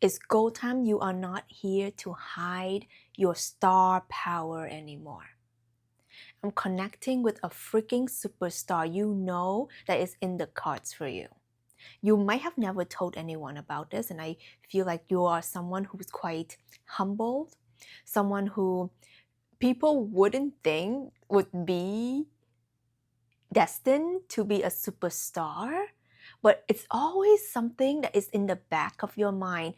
It's go time. You are not here to hide your star power anymore. I'm connecting with a freaking superstar. You know that is in the cards for you. You might have never told anyone about this, and I feel like you are someone who's quite humbled, someone who people wouldn't think would be destined to be a superstar, but it's always something that is in the back of your mind,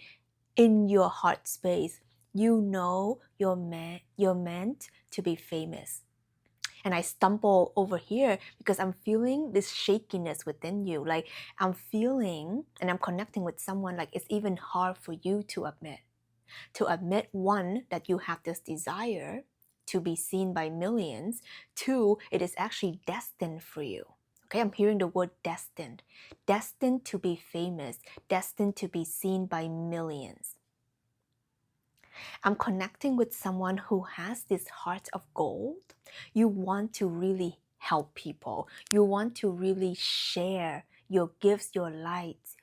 in your heart space. You know you're meant to be famous. And I stumble over here because I'm feeling this shakiness within you. Like I'm feeling and I'm connecting with someone like it's even hard for you to admit. To admit, one, that you have this desire to be seen by millions. Two, it is actually destined for you. Okay, I'm hearing the word destined. Destined to be famous, destined to be seen by millions. I'm connecting with someone who has this heart of gold. You want to really help people. You want to really share your gifts, your lights,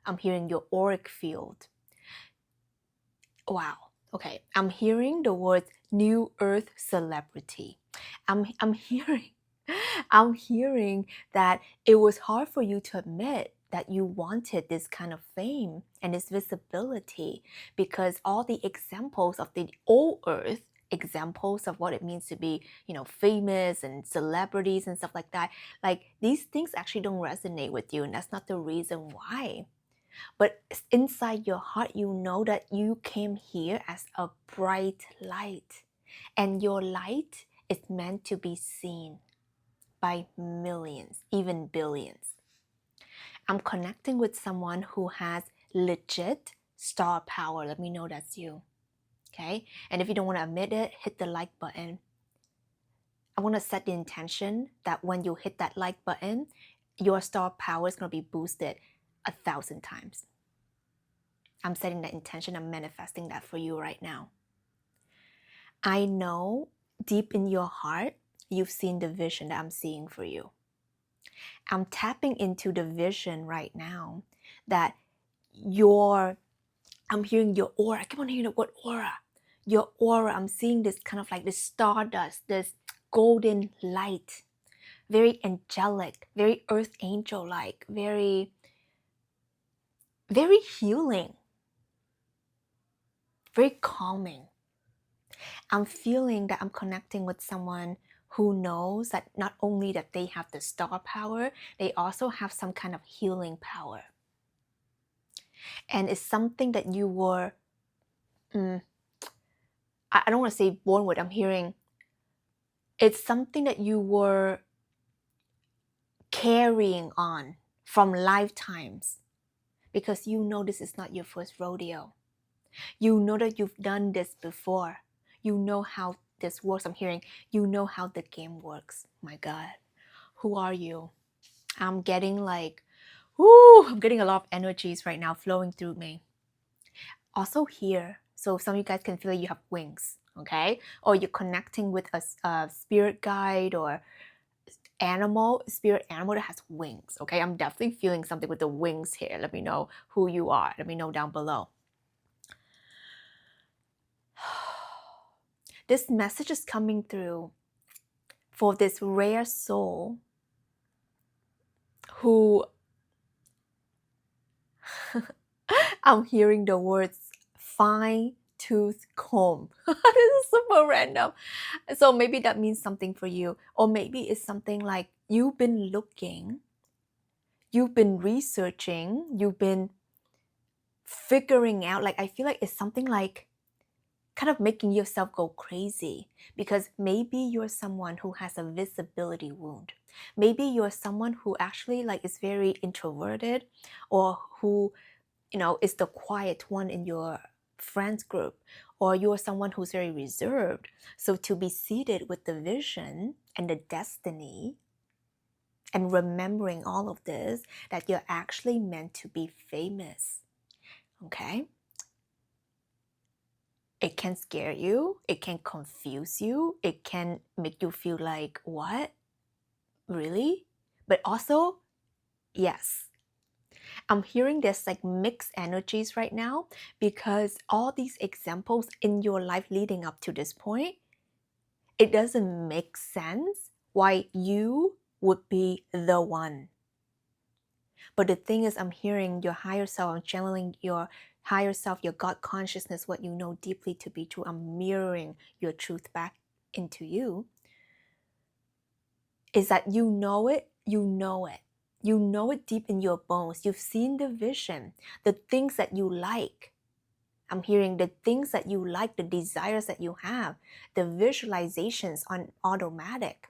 I'm hearing your auric field. Wow. Okay. I'm hearing the words new earth celebrity. I'm hearing I'm hearing that it was hard for you to admit that you wanted this kind of fame and this visibility because all the examples of the old earth, examples of what it means to be, famous and celebrities and stuff like that, like these things actually don't resonate with you, and that's not the reason why. But inside your heart, you know that you came here as a bright light, and your light is meant to be seen by millions, even billions. I'm connecting with someone who has legit star power. Let me know that's you. Okay? And if you don't want to admit it, hit the like button. I want to set the intention that when you hit that like button, your star power is going to be boosted 1,000 times. I'm setting that intention. I'm manifesting that for you right now. I know deep in your heart, you've seen the vision that I'm seeing for you. I'm tapping into the vision right now that I'm hearing your aura. I keep on hearing the word aura. Your aura, I'm seeing this kind of like this stardust, this golden light, very angelic, very earth angel-like, very, very healing, very calming. I'm feeling that I'm connecting with someone who knows that not only that they have the star power, they also have some kind of healing power. And it's something that you were, I don't want to say born with, I'm hearing, it's something that you were carrying on from lifetimes because you know this is not your first rodeo. You know that you've done this before. You know how this works. I'm hearing, you know how the game works. My God, who are you? I'm getting I'm getting a lot of energies right now flowing through me. Also here, so some of you guys can feel like you have wings, okay? Or you're connecting with a spirit guide or spirit animal that has wings, okay? I'm definitely feeling something with the wings here. Let me know who you are. Let me know down below. This message is coming through for this rare soul who I'm hearing the words fine tooth comb. This is super random. So maybe that means something for you. Or maybe it's something like you've been looking, you've been researching, you've been figuring out. Like I feel like it's something like kind of making yourself go crazy because maybe you're someone who has a visibility wound. Maybe you're someone who actually like is very introverted or who is the quiet one in your friends group, or you're someone who's very reserved. So to be seated with the vision and the destiny and remembering all of this, that you're actually meant to be famous, okay? It can scare you, it can confuse you, it can make you feel like, what? Really? But also, yes, I'm hearing there's like mixed energies right now because all these examples in your life leading up to this point, it doesn't make sense why you would be the one. But the thing is, I'm hearing your higher self, I'm channeling your higher self, your God consciousness, what you know deeply to be true. I'm mirroring your truth back into you. Is that you know it, you know it. You know it deep in your bones. You've seen the vision, the things that you like. I'm hearing the things that you like, the desires that you have, the visualizations on automatic.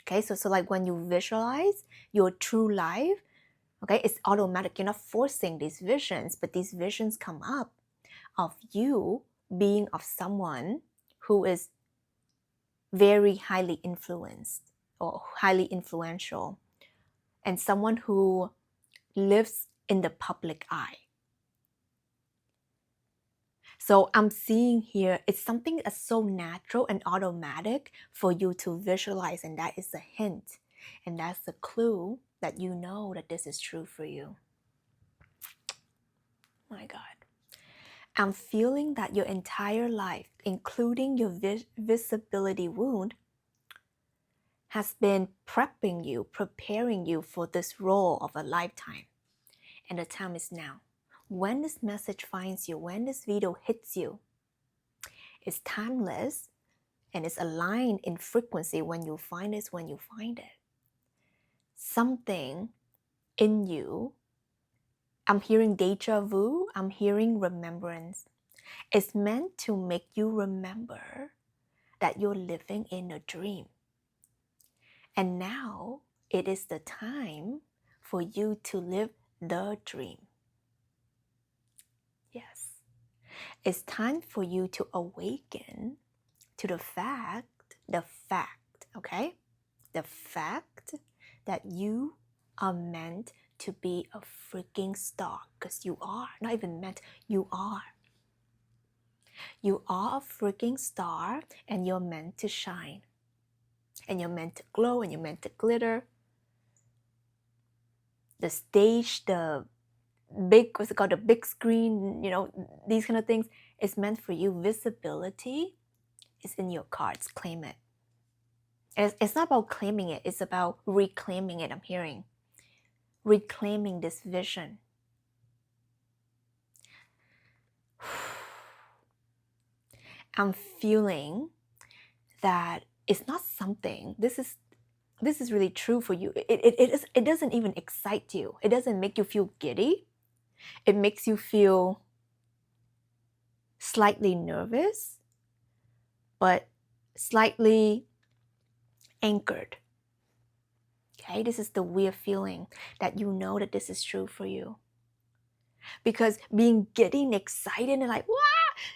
Okay, so like when you visualize your true life, okay, it's automatic. You're not forcing these visions, but these visions come up of you being of someone who is very highly influenced or highly influential, and someone who lives in the public eye. So I'm seeing here, it's something that's so natural and automatic for you to visualize, and that is a hint, and that's the clue that you know that this is true for you. My God. I'm feeling that your entire life, including your visibility wound, has been prepping you, preparing you for this role of a lifetime. And the time is now. When this message finds you, when this video hits you, it's timeless and it's aligned in frequency. When you find it, when you find it. Something in you, I'm hearing deja vu, I'm hearing remembrance. It's meant to make you remember that you're living in a dream. And now it is the time for you to live the dream. Yes. It's time for you to awaken to the fact, okay? The fact that you are meant to be a freaking star, because you are, not even meant, you are. You are a freaking star and you're meant to shine. And you're meant to glow and you're meant to glitter. The stage, the big, what's it called, the big screen, you know, these kind of things is meant for you. Visibility is in your cards. Claim it. It's not about claiming it. It's about reclaiming it, I'm hearing. Reclaiming this vision. I'm feeling that it's not something, this is really true for you. It doesn't even excite you. It doesn't make you feel giddy. It makes you feel slightly nervous, but slightly anchored. Okay, this is the weird feeling that you know that this is true for you. Because being getting excited and like, wow,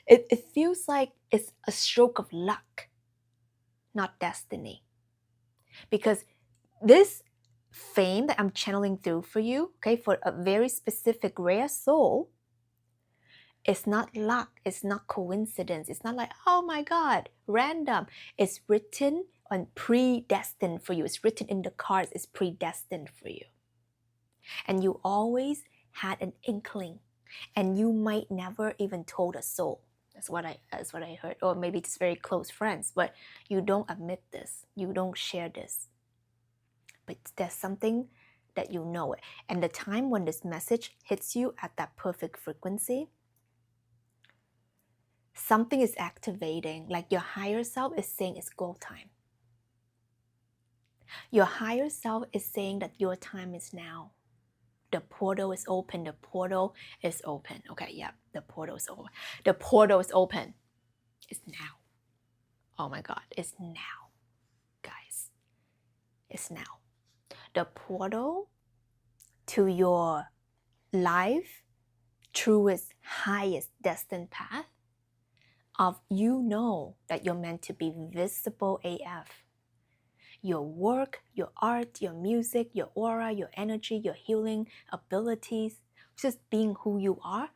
it feels like it's a stroke of luck, not destiny. Because this fame that I'm channeling through for you, okay, for a very specific rare soul, it's not luck, it's not coincidence, it's not like, oh my God, random. It's written and predestined for you. It's written in the cards, it's predestined for you. And you always had an inkling, and you might never even told a soul. That's what I heard, or maybe it's very close friends, but you don't admit this, you don't share this. But there's something that you know it. And the time when this message hits you at that perfect frequency, something is activating, like your higher self is saying it's go time. Your higher self is saying that your time is now. The portal is open. The portal is open. Okay, yeah, the portal is open. The portal is open. It's now. Oh my God, it's now, guys. It's now. The portal to your life, truest, highest destined path of you know that you're meant to be visible AF. Your work, your art, your music, your aura, your energy, your healing abilities, just being who you are,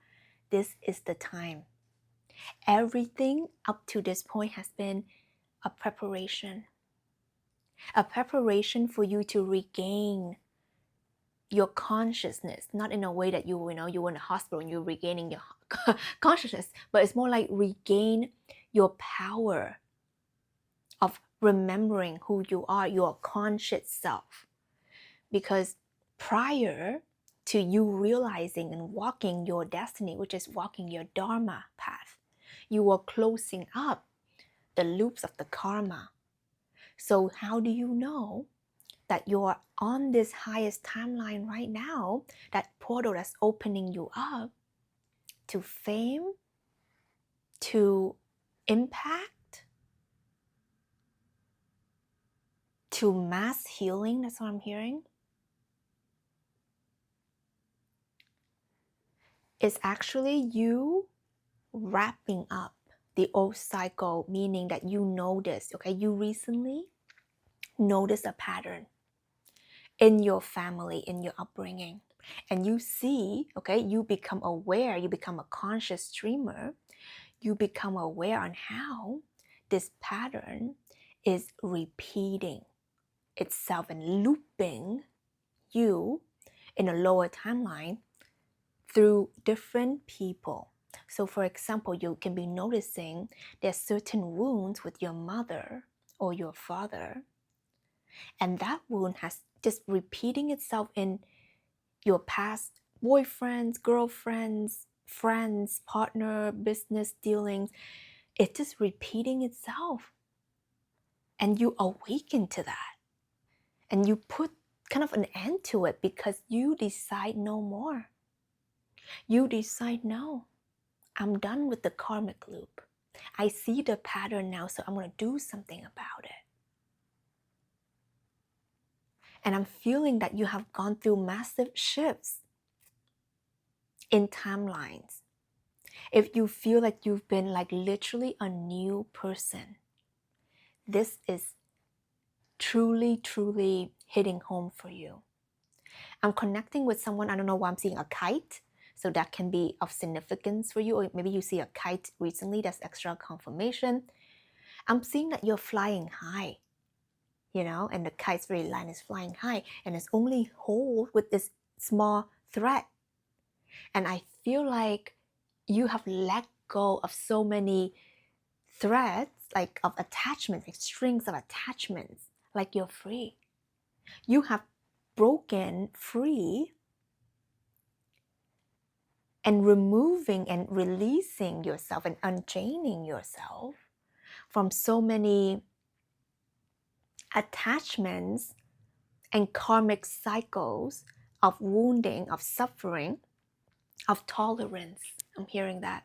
this is the time. Everything up to this point has been a preparation for you to regain your consciousness, not in a way that you're in a hospital and you're regaining your consciousness, but it's more like regain your power of remembering who you are, your conscious self. Because prior to you realizing and walking your destiny, which is walking your Dharma path, you were closing up the loops of the karma. So how do you know that you're on this highest timeline right now, that portal that's opening you up to fame, to impact, to mass healing? That's what I'm hearing. It's actually you wrapping up the old cycle, meaning that you notice, okay, you recently notice a pattern in your family, in your upbringing, and you see, okay, you become aware, you become a conscious streamer, you become aware on how this pattern is repeating itself and looping you in a lower timeline through different people. So for example, you can be noticing there's certain wounds with your mother or your father, and that wound has just repeating itself in your past boyfriends, girlfriends, friends, partner, business dealings. It's just repeating itself. And you awaken to that. And you put kind of an end to it because you decide no more. You decide, no, I'm done with the karmic loop. I see the pattern now, so I'm going to do something about it. And I'm feeling that you have gone through massive shifts in timelines. If you feel like you've been like literally a new person, this is truly, truly hitting home for you. I'm connecting with someone, I don't know why I'm seeing a kite, so that can be of significance for you, or maybe you see a kite recently, that's extra confirmation. I'm seeing that you're flying high, and the kite's very line is flying high, and it's only hold with this small thread. And I feel like you have let go of so many threads, like of attachments, like strings of attachments, like you're free. You have broken free and removing and releasing yourself and unchaining yourself from so many attachments and karmic cycles of wounding, of suffering, of tolerance. I'm hearing that.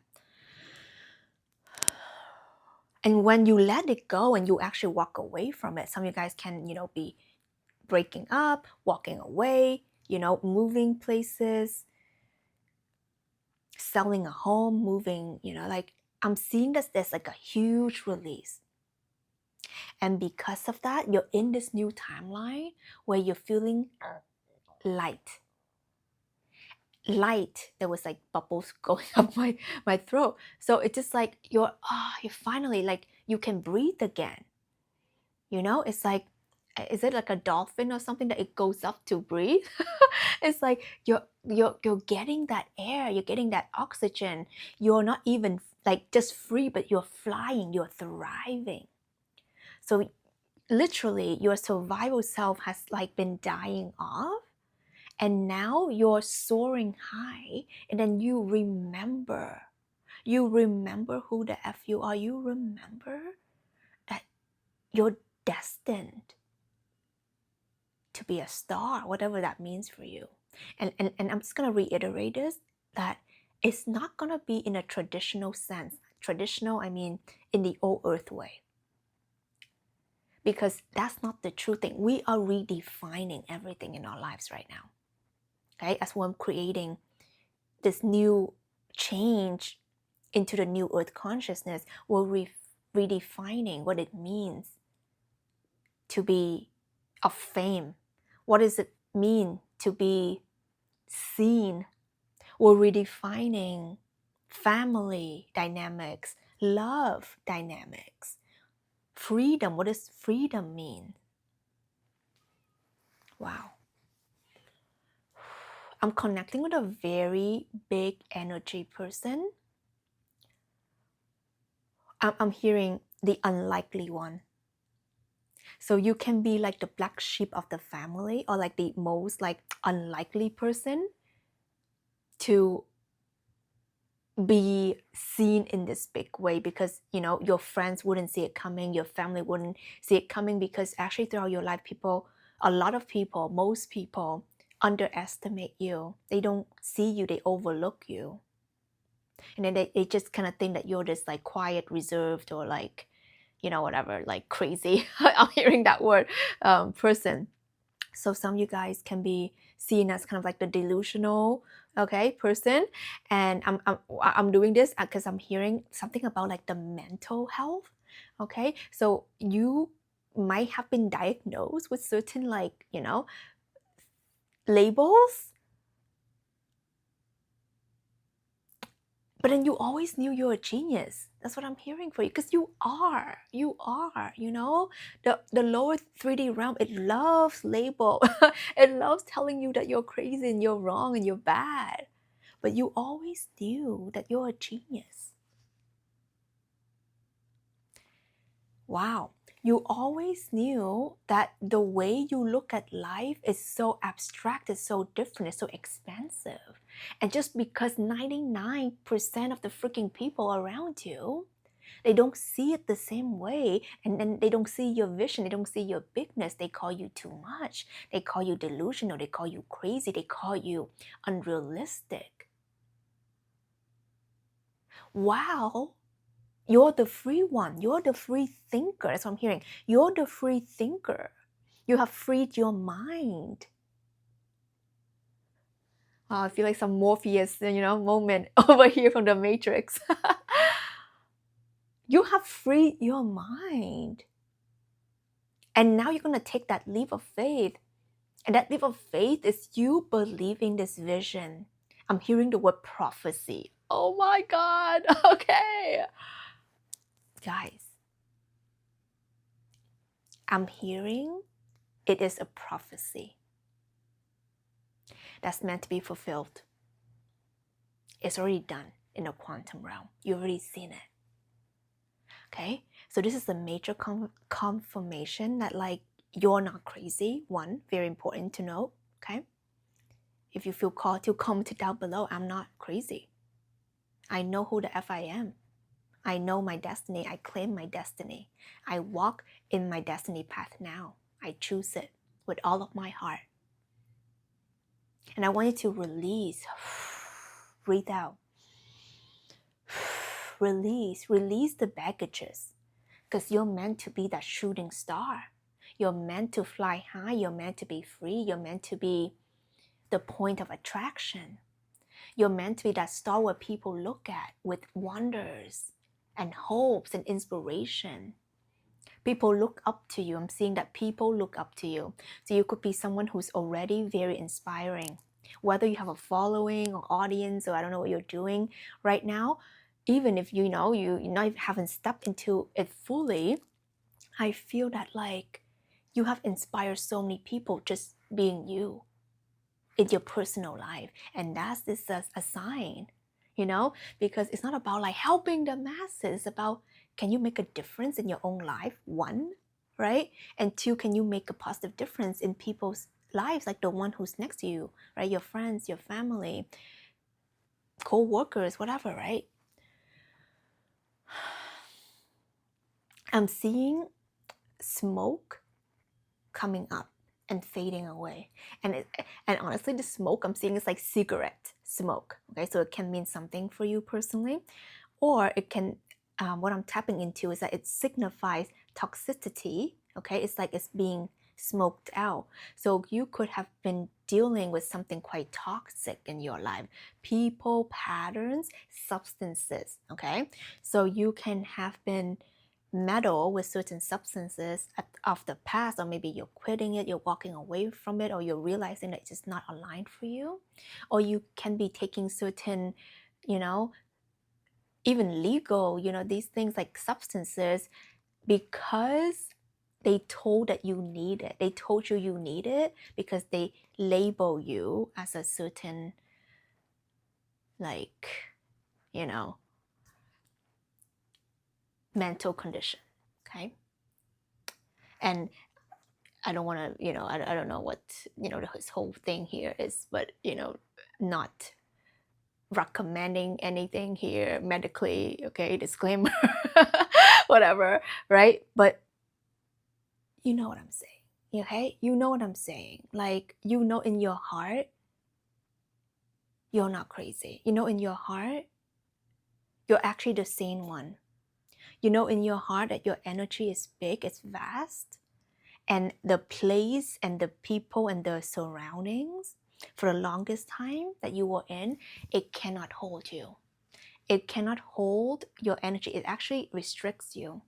And when you let it go and you actually walk away from it, some of you guys can, be breaking up, walking away, moving places, selling a home, moving, like I'm seeing this, there's like a huge release. And because of that, you're in this new timeline where you're feeling light. There was like bubbles going up my throat. So it's just like you're finally like you can breathe again. It's like, is it like a dolphin or something that it goes up to breathe? It's like you're getting that air, you're getting that oxygen. You're not even like just free, but you're flying, you're thriving. So literally your survival self has like been dying off, and now you're soaring high, and then you remember who the F you are. You remember that you're destined to be a star, whatever that means for you. And I'm just going to reiterate this, that it's not going to be in a traditional sense. Traditional, I mean in the old earth way. Because that's not the true thing. We are redefining everything in our lives right now. Okay, as we're creating this new change into the new earth consciousness, we're redefining what it means to be of fame. What does it mean to be seen? We're redefining family dynamics, love dynamics, freedom. What does freedom mean? Wow. I'm connecting with a very big energy person. I'm hearing the unlikely one. So you can be like the black sheep of the family, or like the most like unlikely person to be seen in this big way, because you know your friends wouldn't see it coming, your family wouldn't see it coming, because actually throughout your life, a lot of people, most people underestimate you. They don't see you, they overlook you. And then they just kind of think that you're this like quiet, reserved, or like, you know, whatever, like crazy. I'm hearing that word, person. So some of you guys can be seen as kind of like the delusional, okay, person. And I'm doing this because I'm hearing something about like the mental health, okay? So you might have been diagnosed with certain like, you know, labels, but then you always knew you're a genius. That's what I'm hearing for you, because you are, you know, the lower 3D realm, it loves label. It loves telling you that you're crazy and you're wrong and you're bad, but you always knew that you're a genius. Wow. You always knew that the way you look at life is so abstract, it's so different, it's so expansive. And just because 99% of the freaking people around you, they don't see it the same way, and then they don't see your vision, they don't see your bigness, they call you too much, they call you delusional, they call you crazy, they call you unrealistic. Wow. You're the free one. You're the free thinker. That's what I'm hearing. You're the free thinker. You have freed your mind. Oh, I feel like some Morpheus, you know, moment over here from the Matrix. You have freed your mind. And now you're going to take that leap of faith. And that leap of faith is you believing this vision. I'm hearing the word prophecy. Oh my God. Okay. Guys, I'm hearing it is a prophecy that's meant to be fulfilled. It's already done in the quantum realm. You've already seen it. Okay? So this is a major confirmation that like you're not crazy. One, very important to know. Okay? If you feel called to, comment down below. I'm not crazy. I know who the F I am. I know my destiny. I claim my destiny. I walk in my destiny path now. I choose it with all of my heart. And I want you to release. Breathe out. Release the baggages, because you're meant to be that shooting star. You're meant to fly high. You're meant to be free. You're meant to be the point of attraction. You're meant to be that star where people look at with wonders and hopes and inspiration. People look up to you. I'm seeing that people look up to you. So you could be someone who's already very inspiring. Whether you have a following or audience, or I don't know what you're doing right now, even if you know you haven't stepped into it fully, I feel that like you have inspired so many people just being you in your personal life. And that's this a sign, you know, because it's not about like helping the masses. It's about, can you make a difference in your own life? One, right? And two, can you make a positive difference in people's lives, like the one who's next to you, right? Your friends, your family, co-workers, whatever, right? I'm seeing smoke coming up and fading away. And honestly, the smoke I'm seeing is like cigarette smoke. Okay, so it can mean something for you personally, or it can, what I'm tapping into is that it signifies toxicity. Okay, it's like it's being smoked out. So you could have been dealing with something quite toxic in your life, people, patterns, substances. Okay, so you can have been meddle with certain substances of the past, or maybe you're quitting it, you're walking away from it, or you're realizing that it's just not aligned for you. Or you can be taking certain, you know, even legal, you know, these things like substances, because they told that you need it. They told you need it because they label you as a certain, like, you know, mental condition. Okay. And I don't want to, I don't know what, his whole thing here is, but, not recommending anything here medically, okay, disclaimer, whatever, right? But you know what I'm saying, okay? You know what I'm saying. Like, in your heart, you're not crazy. In your heart, you're actually the sane one. In your heart that your energy is big, it's vast, and the place and the people and the surroundings for the longest time that you were in, it cannot hold you. It cannot hold your energy. It actually restricts you.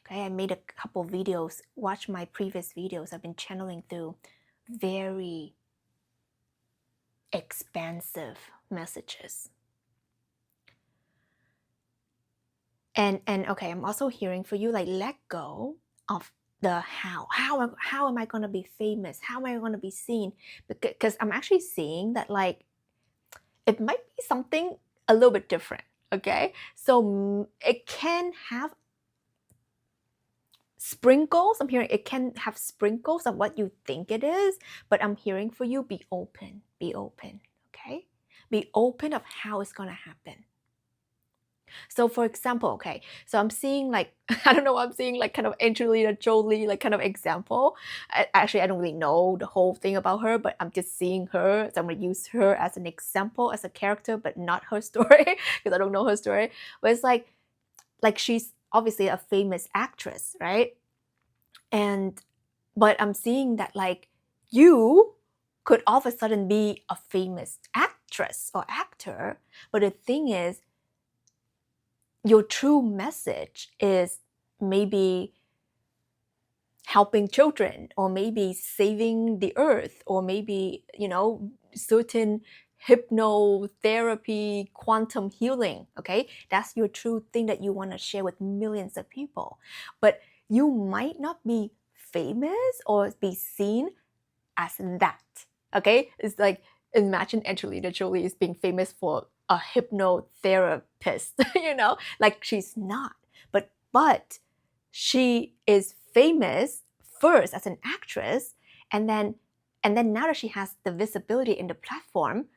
Okay, I made a couple videos. Watch my previous videos. I've been channeling through very expansive messages. And okay, I'm also hearing for you, like, let go of the how am I going to be famous, how am I going to be seen, because I'm actually seeing that, like, it might be something a little bit different. Okay, so it can have sprinkles. I'm hearing it can have sprinkles of what you think it is, but I'm hearing for you, be open, okay, be open of how it's going to happen. So for example, okay, so I'm seeing, like, I don't know what I'm seeing, like, kind of Angelina Jolie, like, kind of example. Actually, I don't really know the whole thing about her, but I'm just seeing her. So I'm going to use her as an example, as a character, but not her story, because I don't know her story. But it's like she's obviously a famous actress, right? But I'm seeing that, like, you could all of a sudden be a famous actress or actor. But the thing is, your true message is maybe helping children, or maybe saving the earth, or maybe, certain hypnotherapy, quantum healing. Okay, that's your true thing that you want to share with millions of people. But you might not be famous or be seen as that. Okay, it's like, imagine Angelina Jolie is being famous for a hypnotherapist, like, she's not. But she is famous first as an actress, and then now that she has the visibility in the platform,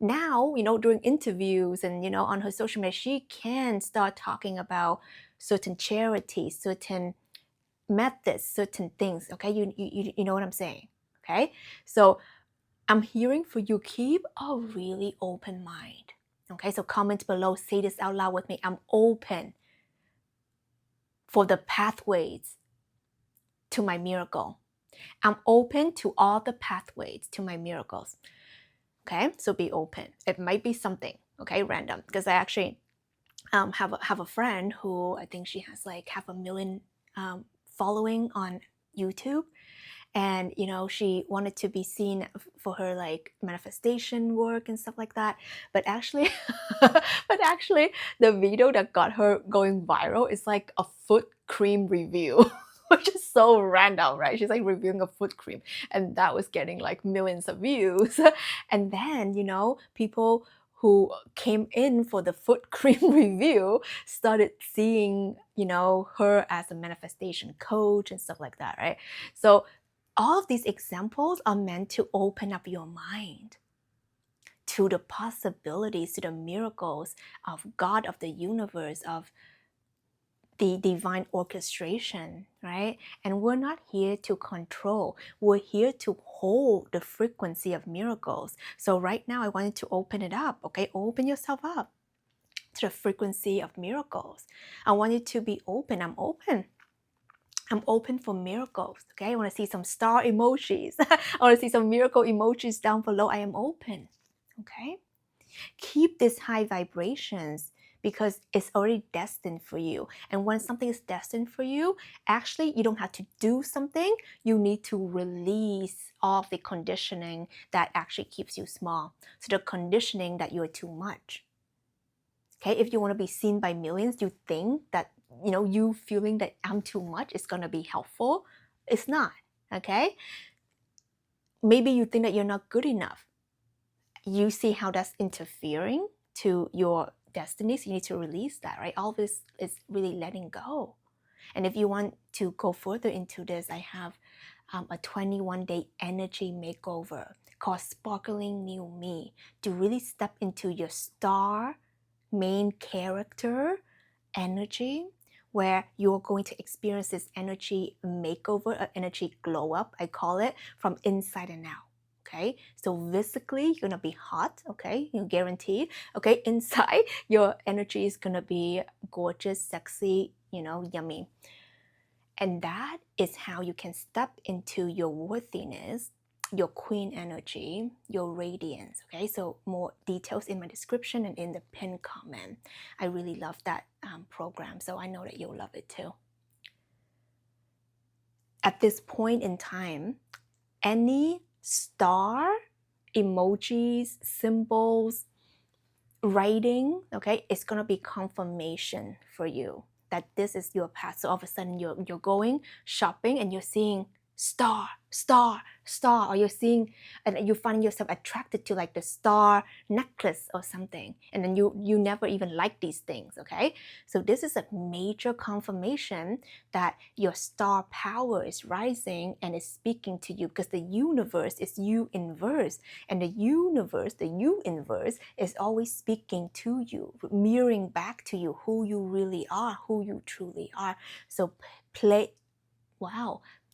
now, during interviews and, on her social media, she can start talking about certain charities, certain methods, certain things. Okay, you know what I'm saying? Okay, so I'm hearing for you, keep a really open mind. Okay, so comment below, say this out loud with me. I'm open for the pathways to my miracle. I'm open to all the pathways to my miracles. Okay, so be open. It might be something, okay, random, because I actually have a friend who, I think she has like 500,000 following on YouTube. And, she wanted to be seen for her, like, manifestation work and stuff like that. But actually, the video that got her going viral is like a foot cream review, which is so random, right? She's like reviewing a foot cream, and that was getting like millions of views. And then, people who came in for the foot cream review started seeing, her as a manifestation coach and stuff like that, right? So all of these examples are meant to open up your mind to the possibilities, to the miracles of God, of the universe, of the divine orchestration, right? And we're not here to control. We're here to hold the frequency of miracles. So right now, I wanted to open it up, okay? Open yourself up to the frequency of miracles. I want you to be open. I'm open. I'm open for miracles, okay? I want to see some star emojis. I want to see some miracle emojis down below. I am open, okay? Keep these high vibrations, because it's already destined for you. And when something is destined for you, actually, you don't have to do something. You need to release all of the conditioning that actually keeps you small. So the conditioning that you're too much. Okay, if you want to be seen by millions, you think that you feeling that I'm too much is going to be helpful. It's not, okay? Maybe you think that you're not good enough. You see how that's interfering to your destiny, so you need to release that, right? All this is really letting go. And if you want to go further into this, I have a 21-day energy makeover called Sparkling New Me to really step into your star main character energy, where you're going to experience this energy makeover, an energy glow up, I call it, from inside and out. Okay, so physically you're gonna be hot, okay, you're guaranteed. Okay, inside your energy is gonna be gorgeous, sexy, yummy. And that is how you can step into your worthiness, your queen energy, your radiance. Okay, so more details in my description and in the pinned comment. I really love that program, so I know that you'll love it too. At this point in time, any star, emojis, symbols, writing, okay, it's gonna be confirmation for you that this is your path. So all of a sudden you're going shopping and you're seeing star, star, star, or you're seeing, and you're finding yourself attracted to like the star necklace or something, and then you never even like these things, okay? So this is a major confirmation that your star power is rising and is speaking to you, because the universe is you inverse, and the universe, the you inverse, is always speaking to you, mirroring back to you who you really are, who you truly are. So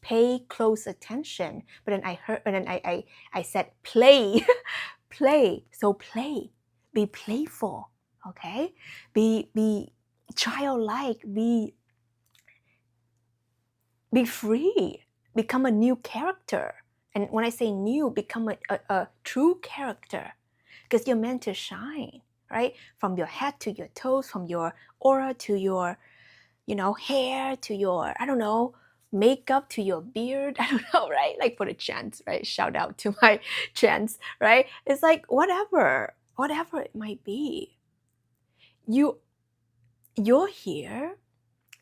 pay close attention. But then I said play, play. So play, be playful, okay? Be childlike, be free, become a new character. And when I say new, become a true character, because you're meant to shine, right? From your head to your toes, from your aura to your, hair to your, I don't know, makeup to your beard. I don't know, right? Like for the chants, right? Shout out to my chants, right? It's like whatever it might be. You're here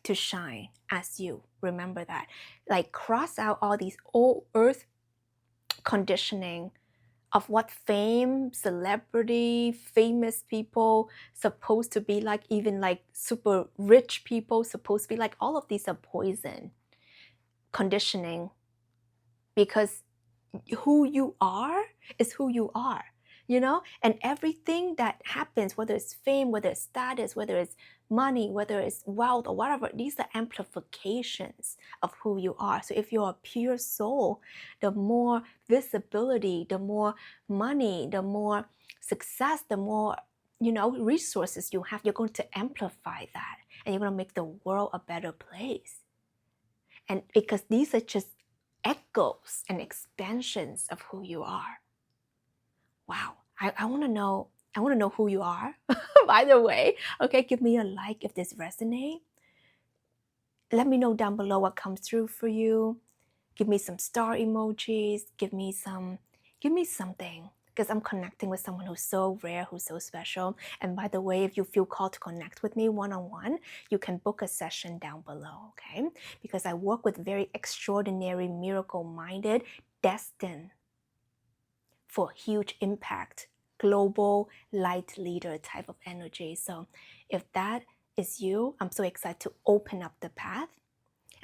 to shine as you. Remember that. Like cross out all these old earth conditioning of what fame, celebrity, famous people supposed to be like, even like super rich people supposed to be like. All of these are poison conditioning, because who you are is who you are, and everything that happens, whether it's fame, whether it's status, whether it's money, whether it's wealth or whatever, these are amplifications of who you are. So if you're a pure soul, the more visibility, the more money, the more success, the more resources you have, you're going to amplify that, and you're going to make the world a better place. And because these are just echoes and expansions of who you are. Wow, I want to know. I want to know who you are. By the way, okay, give me a like if this resonates. Let me know down below what comes through for you. Give me some star emojis. Give me something, because I'm connecting with someone who's so rare, who's so special. And by the way, if you feel called to connect with me one-on-one, you can book a session down below, okay? Because I work with very extraordinary, miracle-minded, destined for huge impact, global light leader type of energy. So if that is you, I'm so excited to open up the path.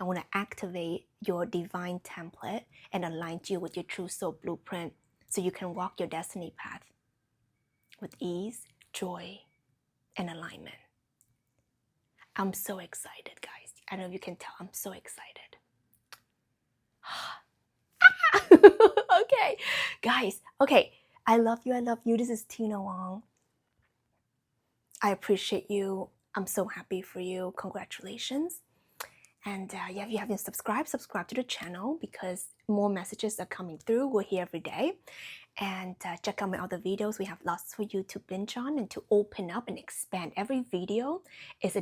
I want to activate your divine template and align you with your true soul blueprint, so you can walk your destiny path with ease, joy, and alignment. I'm so excited, guys. I don't know if you can tell, I'm so excited. Okay, guys, okay. I love you. This is Tina Wong. I appreciate you. I'm so happy for you. Congratulations. And yeah, if you haven't subscribed to the channel, because more messages are coming through. We're here every day. And check out my other videos. We have lots for you to binge on and to open up and expand. Every video is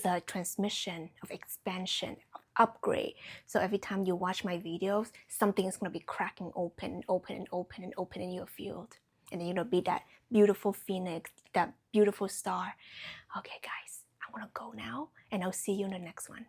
a transmission of expansion, of upgrade. So every time you watch my videos, something is going to be cracking open in your field. And then you're going to be that beautiful phoenix, that beautiful star. Okay, guys, I'm gonna go now, and I'll see you in the next one.